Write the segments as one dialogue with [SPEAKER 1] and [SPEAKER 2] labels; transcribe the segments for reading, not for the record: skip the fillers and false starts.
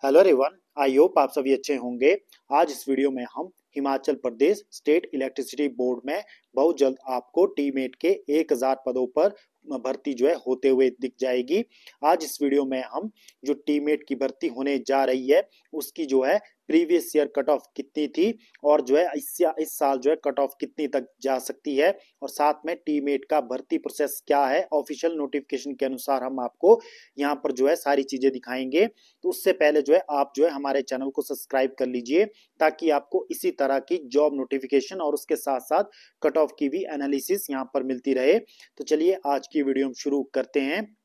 [SPEAKER 1] Hello everyone, I hope आप सभी अच्छे होंगे। आज इस वीडियो में हम Himachal Pradesh state electricity board में बहुत जल्द आपको टीमेट के 1000 पदों पर भर्ती जो है होते हुए दिख जाएगी। आज इस वीडियो में हम जो टीमेट की भर्ती होने जा रही है उसकी जो है प्रीवियस ईयर कट ऑफ कितनी थी और जो है इस साल जो है कट ऑफ कितनी तक जा सकती है, और साथ में टीमेट का भर्ती प्रोसेस क्या है ऑफिशियल नोटिफिकेशन के अनुसार हम आपको यहाँ पर जो है सारी चीजें दिखाएंगे। तो उससे पहले जो है आप जो है हमारे चैनल को सब्सक्राइब कर लीजिए ताकि आपको इसी तरह की जॉब नोटिफिकेशन और उसके साथ साथ कट ऑफ की भी एनालिसिस यहाँ पर मिलती रहे। तो चलिए आज की वीडियो हम शुरू करते हैं।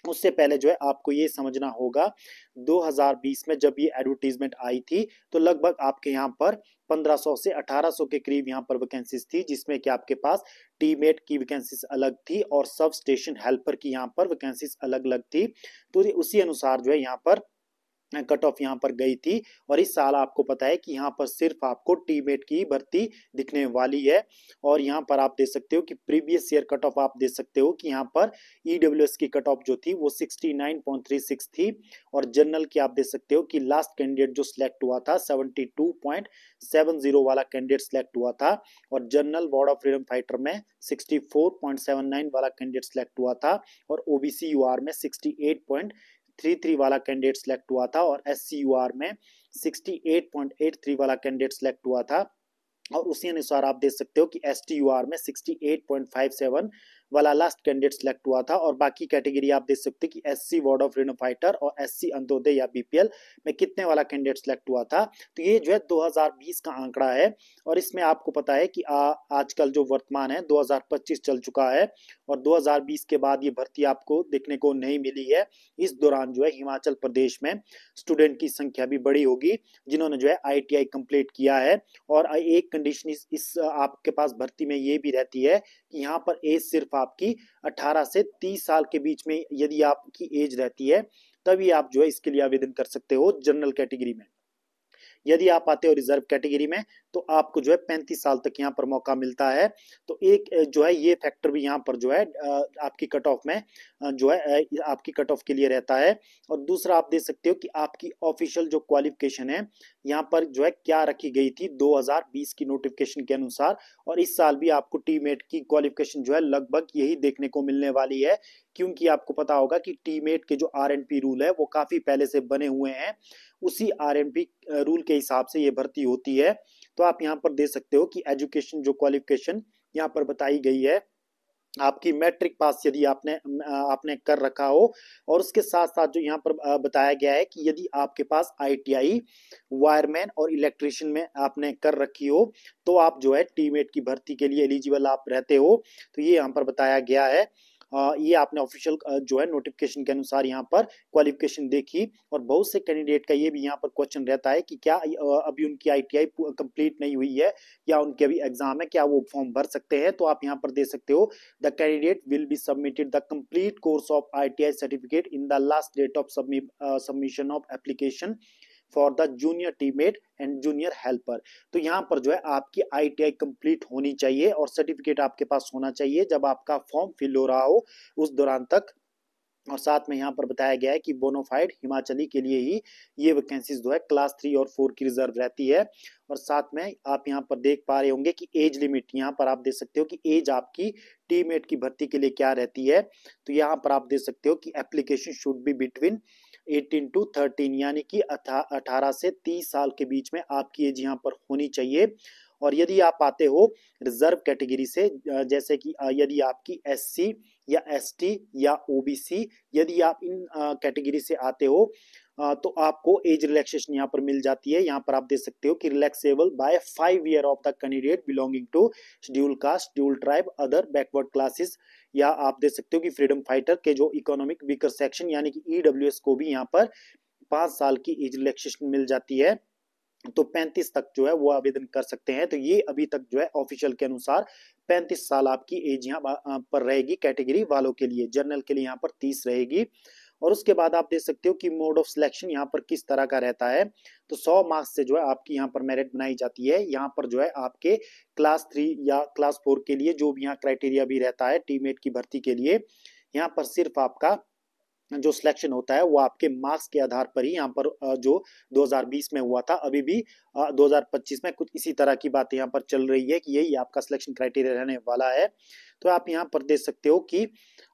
[SPEAKER 1] उससे पहले जो है आपको ये समझना होगा 2020 में जब ये एडवर्टीजमेंट आई थी तो लगभग आपके यहाँ पर 1500 से 1800 के करीब यहाँ पर वैकेंसीज थी, जिसमें कि आपके पास टीमेट की वैकेंसीज अलग थी और सब स्टेशन हेल्पर की यहाँ पर वैकेंसीज अलग अलग थी। तो उसी अनुसार जो है यहाँ पर कट ऑफ यहाँ पर गई थी। और इस साल आपको पता है कि यहाँ पर सिर्फ आपको टीमेट की भर्ती दिखने वाली है। और यहाँ पर आप देख सकते हो कि प्रीवियस ईयर कट ऑफ आप देख सकते हो कि यहाँ पर ईडब्ल्यूएस की कट ऑफ जो थी वो 69.36 थी। और जनरल की आप देख सकते हो कि लास्ट कैंडिडेट जो सिलेक्ट हुआ था 72.70 वाला कैंडिडेट सिलेक्ट हुआ था। और general ward of freedom fighter में 64.79 वाला कैंडिडेट सिलेक्ट हुआ था। और ओबीसी यूआर में 68.33 वाला कैंडिडेट सिलेक्ट हुआ था। और एससीयूआर में 68.83 वाला कैंडिडेट सिलेक्ट हुआ था। और उसी अनुसार आप देख सकते हो कि एसटीयूआर में 68.57 वाला लास्ट कैंडिडेट सिलेक्ट हुआ था। और बाकी कैटेगरी आप देख सकते हो कि SC ward of freedom fighter और एससी अंत्योदय या बीपीएल में कितने वाला कैंडिडेट सिलेक्ट हुआ था। तो ये जो है 2020 का आंकड़ा है। और इसमें आपको पता है कि आजकल जो वर्तमान है 2025 चल चुका है और 2020 के बाद ये भर्ती आपको देखने को नहीं मिली है। इस दौरान जो है हिमाचल प्रदेश में स्टूडेंट की संख्या भी बड़ी होगी जिन्होंने जो है आईटीआई कंप्लीट किया है। और एक कंडीशन इस आपके पास भर्ती में ये भी रहती है कि यहाँ पर एज सिर्फ आपकी 18 से 30 साल के बीच में यदि आपकी एज रहती है तभी आप जो है इसके लिए आवेदन कर सकते हो जनरल कैटेगरी में। यदि आप आते हो रिजर्व कैटेगरी में तो आपको जो है 35 साल तक यहाँ पर मौका मिलता है। तो एक जो है ये फैक्टर भी यहाँ पर जो है आपकी कट ऑफ में जो है आपकी कट ऑफ के लिए रहता है। और दूसरा आप देख सकते हो कि आपकी ऑफिशियल जो क्वालिफिकेशन है यहाँ पर जो है क्या रखी गई थी 2020 की नोटिफिकेशन के अनुसार। और इस साल भी आपको टीमेट की क्वालिफिकेशन जो है लगभग यही देखने को मिलने वाली है, क्योंकि आपको पता होगा कि टीमेट के जो आरएनपी रूल है वो काफी पहले से बने हुए हैं। उसी आरएनपी रूल के हिसाब से ये भर्ती होती है। तो आप यहाँ पर देख सकते हो कि एजुकेशन जो क्वालिफिकेशन यहाँ पर बताई गई है आपकी मैट्रिक पास यदि आपने आपने कर रखा हो। और उसके साथ साथ जो यहाँ पर बताया गया है कि यदि आपके पास आईटीआई वायरमैन और इलेक्ट्रिशियन में आपने कर रखी हो तो आप जो है टीमेट की भर्ती के लिए एलिजिबल आप रहते हो। तो ये यहाँ पर बताया गया है। ये आपने ऑफिशियल जो है नोटिफिकेशन के अनुसार यहाँ पर क्वालिफिकेशन देखी। और बहुत से कैंडिडेट का ये भी यहाँ पर क्वेश्चन रहता है कि क्या अभी उनकी आईटीआई कंप्लीट नहीं हुई है या उनके अभी एग्जाम है, क्या वो फॉर्म भर सकते हैं। तो आप यहाँ पर दे सकते हो the candidate will be submitted the complete course of ITI certificate in the last date of submission of application for the junior teammate and junior helper. तो यहाँ पर जो है आपकी आईटीआई कंप्लीट होनी चाहिए और सर्टिफिकेट आपके पास होना चाहिए जब आपका फॉर्म फिल हो रहा हो उस दौरान तक। और साथ में यहाँ पर बताया गया है कि बोनोफाइड हिमाचली के लिए ही ये वैकेंसीज जो है क्लास 3 और 4 की रिजर्व रहती है। और साथ में आप यहाँ पर देख पा रहे होंगे कि एज लिमिट यहाँ पर आप देख सकते हो कि एज आपकी टीममेट की भर्ती के लिए क्या रहती है। तो यहाँ पर आप देख सकते हो कि application should be between 18 to 13 यानी कि 18 से 30 साल के बीच में आपकी एज यहाँ पर होनी चाहिए। और यदि आप आते हो रिजर्व कैटेगरी से जैसे कि यदि आपकी एससी या एसटी या ओबीसी यदि आप इन कैटेगरी से आते हो तो आपको एज रिलैक्सेशन यहाँ पर मिल जाती है। यहाँ पर आप देख सकते हो कि relaxable by 5 year of the candidate belonging to schedule caste schedule tribe other backward classes. या आप देख सकते हो कि फ्रीडम फाइटर के जो इकोनॉमिक वीकर सेक्शन यानी कि ईडब्ल्यूएस को भी यहाँ पर 5 साल की एज रिलैक्सेशन मिल जाती है। तो 35 तक जो है वो आवेदन कर सकते हैं। तो ये अभी तक जो है ऑफिशियल के अनुसार 35 साल आपकी एज यहाँ पर रहेगी कैटेगरी वालों के लिए। जनरल के लिए यहाँ पर 30 रहेगी। और उसके बाद आप देख सकते हो कि मोड ऑफ सिलेक्शन यहाँ पर किस तरह का रहता है। तो 100 मार्क्स से जो है आपकी यहाँ पर मेरिट बनाई जाती है। यहाँ पर जो है आपके क्लास 3 या क्लास 4 के लिए जो भी यहाँ क्राइटेरिया भी रहता है टीममेट की भर्ती के लिए, यहाँ पर सिर्फ आपका जो सिलेक्शन होता है वो आपके मार्क्स के आधार पर ही यहाँ पर जो 2020 में हुआ था, अभी भी 2025 में कुछ इसी तरह की बात यहाँ पर चल रही है कि यही आपका सिलेक्शन क्राइटेरिया रहने वाला है। तो आप यहाँ पर देख सकते हो कि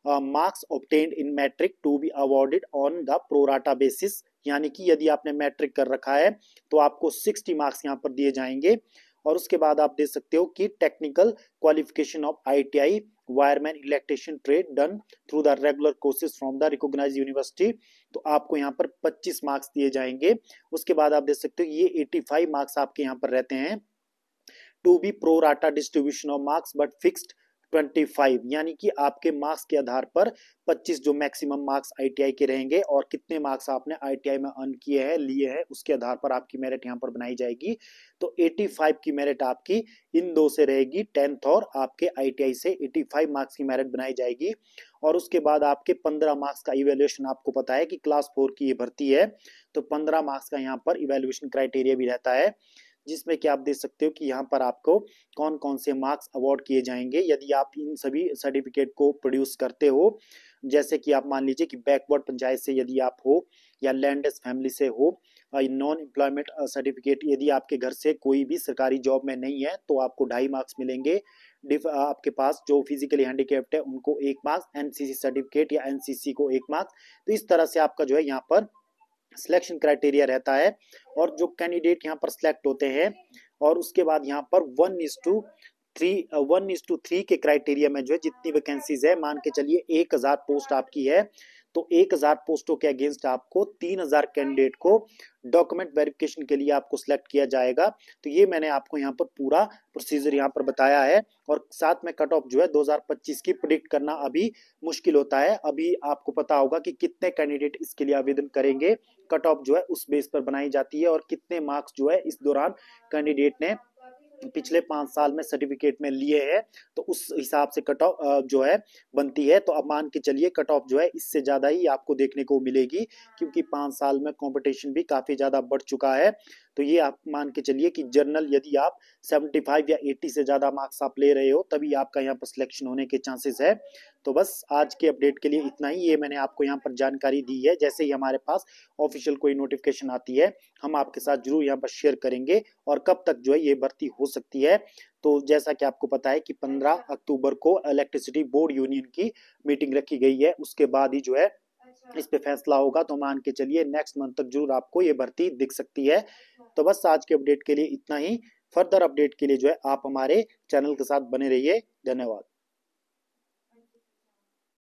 [SPEAKER 1] marks obtained in matric to be awarded on the pro rata basis, यानी कि यदि आपने मैट्रिक कर रखा है तो आपको 60 मार्क्स यहाँ पर दिए जाएंगे। और उसके बाद आप देख सकते हो कि technical qualification of ITI wireman electrician trade done through the regular courses from the recognised university, तो आपको यहाँ पर 25 मार्क्स दिए जाएंगे। उसके बाद आप देख सकते हो ये 85 मार्क्स आपके यहाँ पर रहते हैं। To be pro rata distribution of marks but fixed 25, यानी कि आपके मार्क्स के आधार पर 25 जो मैक्सिमम मार्क्स आईटीआई के रहेंगे और कितने मार्क्स आपने आईटीआई में अर्न किए हैं लिए हैं उसके आधार पर आपकी मेरिट यहाँ पर बनाई जाएगी। तो 85 की मेरिट आपकी इन दो से रहेगी, 10th और आपके आईटीआई से 85 मार्क्स की मेरिट बनाई जाएगी। और उसके बाद आपके 15 मार्क्स का इवेल्युएशन, आपको पता है कि क्लास 4 की ये भर्ती है तो 15 मार्क्स का यहाँ पर इवेल्युएशन क्राइटेरिया भी रहता है, जिसमें कि आप देख सकते हो कि यहाँ पर आपको कौन कौन से मार्क्स अवार्ड किए जाएंगे यदि आप इन सभी सर्टिफिकेट को प्रोड्यूस करते हो। जैसे कि आप मान लीजिए कि बैकवर्ड पंचायत से यदि आप हो या लैंडलेस फैमिली से हो, नॉन एम्प्लॉयमेंट सर्टिफिकेट यदि आपके घर से कोई भी सरकारी जॉब में नहीं है तो आपको 2.5 मार्क्स मिलेंगे। आपके पास जो फिजिकली हैंडीकैप्ड है उनको 1 मार्क्स, एनसीसी सर्टिफिकेट या एनसीसी को 1 मार्क्स। तो इस तरह से आपका जो है यहाँ पर सिलेक्शन क्राइटेरिया रहता है। और जो कैंडिडेट यहाँ पर सिलेक्ट होते हैं और उसके बाद यहाँ पर 1:3 के क्राइटेरिया में जो है जितनी वैकेंसीज है, मान के चलिए 1000 पोस्ट आपकी है तो 1000 पोस्टों के अगेंस्ट आपको 3000 कैंडिडेट को डॉक्यूमेंट वेरिफिकेशन के लिए आपको सिलेक्ट किया जाएगा। तो ये मैंने आपको यहाँ पर पूरा प्रोसीजर यहाँ पर बताया है। और साथ में कट ऑफ जो है 2025 की प्रिडिक्ट करना अभी मुश्किल होता है। अभी आपको पता होगा कि कितने कैंडिडेट इसके लिए आवेदन करेंगे, कट ऑफ जो है उस बेस पर बनाई जाती है और कितने मार्क्स जो है इस दौरान कैंडिडेट ने पिछले 5 साल में सर्टिफिकेट में लिए हैं तो उस हिसाब से कट ऑफ जो है बनती है। तो अब मान के चलिए कट ऑफ जो है इससे ज्यादा ही आपको देखने को मिलेगी, क्योंकि 5 साल में कंपटीशन भी काफी ज्यादा बढ़ चुका है। तो ये आप मान के चलिए कि जनरल यदि आप 75 या 80 से ज्यादा मार्क्स आप ले रहे हो तभी आपका यहाँ पर सिलेक्शन होने के चांसेस है। तो बस आज के अपडेट के लिए इतना ही, ये मैंने आपको यहाँ पर जानकारी दी है। जैसे ही हमारे पास ऑफिशियल कोई नोटिफिकेशन आती है हम आपके साथ जरूर यहाँ पर शेयर करेंगे और कब तक जो है ये भर्ती हो सकती है। तो जैसा कि आपको पता है कि 15 अक्टूबर को इलेक्ट्रिसिटी बोर्ड यूनियन की मीटिंग रखी गई है, उसके बाद ही जो है इस पे फैसला होगा। तो मान के चलिए नेक्स्ट मंथ तक जरूर आपको ये भर्ती दिख सकती है। तो बस आज के अपडेट के लिए इतना ही। फर्दर अपडेट के लिए जो है आप हमारे चैनल के साथ बने रहिए। धन्यवाद।